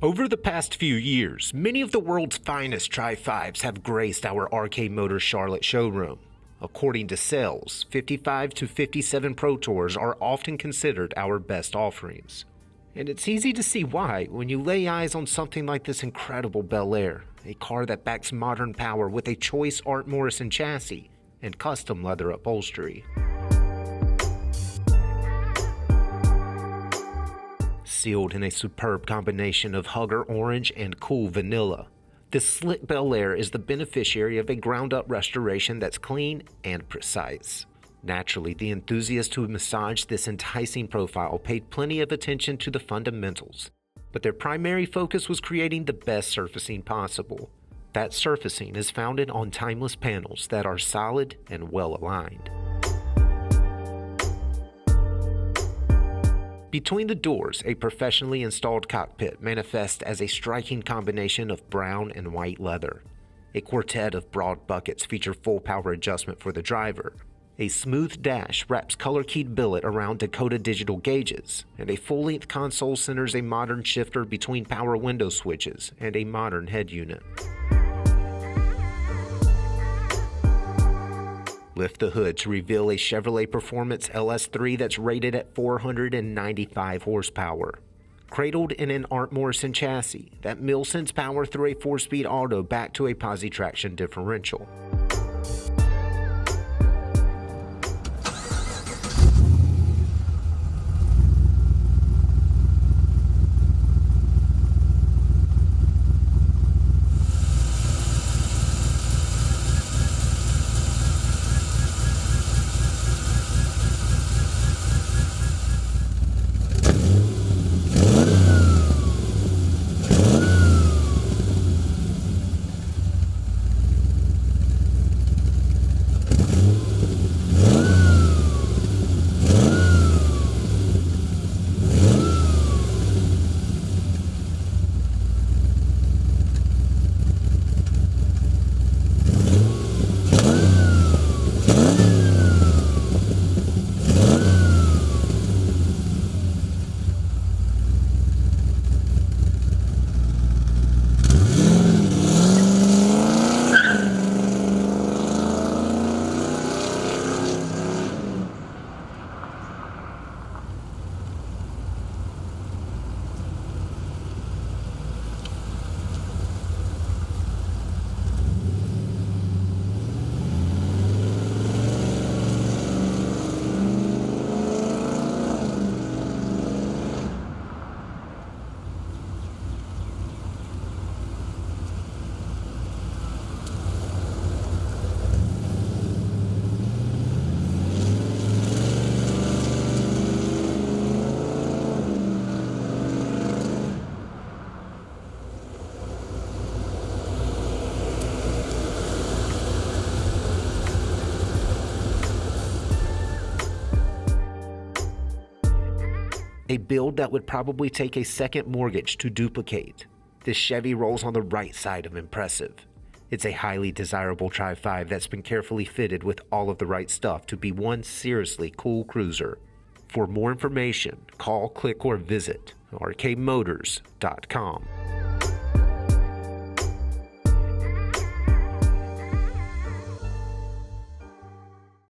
Over the past few years, many of the world's finest Tri-5s have graced our Arcade Motors Charlotte showroom. According to sales, 55 to 57 Pro Tours are often considered our best offerings. And it's easy to see why when you lay eyes on something like this incredible Bel Air, a car that backs modern power with a choice Art Morrison chassis and custom leather upholstery. Sealed in a superb combination of Hugger Orange and Cool Vanilla, this slick Bel Air is the beneficiary of a ground-up restoration that's clean and precise. Naturally, the enthusiasts who massaged this enticing profile paid plenty of attention to the fundamentals, but their primary focus was creating the best surfacing possible. That surfacing is founded on timeless panels that are solid and well-aligned. Between the doors, a professionally installed cockpit manifests as a striking combination of brown and white leather. A quartet of broad buckets feature full power adjustment for the driver. A smooth dash wraps color-keyed billet around Dakota Digital gauges, and a full-length console centers a modern shifter between power window switches and a modern head unit. Lift the hood to reveal a Chevrolet Performance LS3 that's rated at 495 horsepower. Cradled in an Art Morrison chassis that sends power through a 4-speed auto back to a posi-traction differential. A build that would probably take a second mortgage to duplicate. This Chevy rolls on the right side of impressive. It's a highly desirable Tri-5 that's been carefully fitted with all of the right stuff to be one seriously cool cruiser. For more information, call, click, or visit arcademotors.com.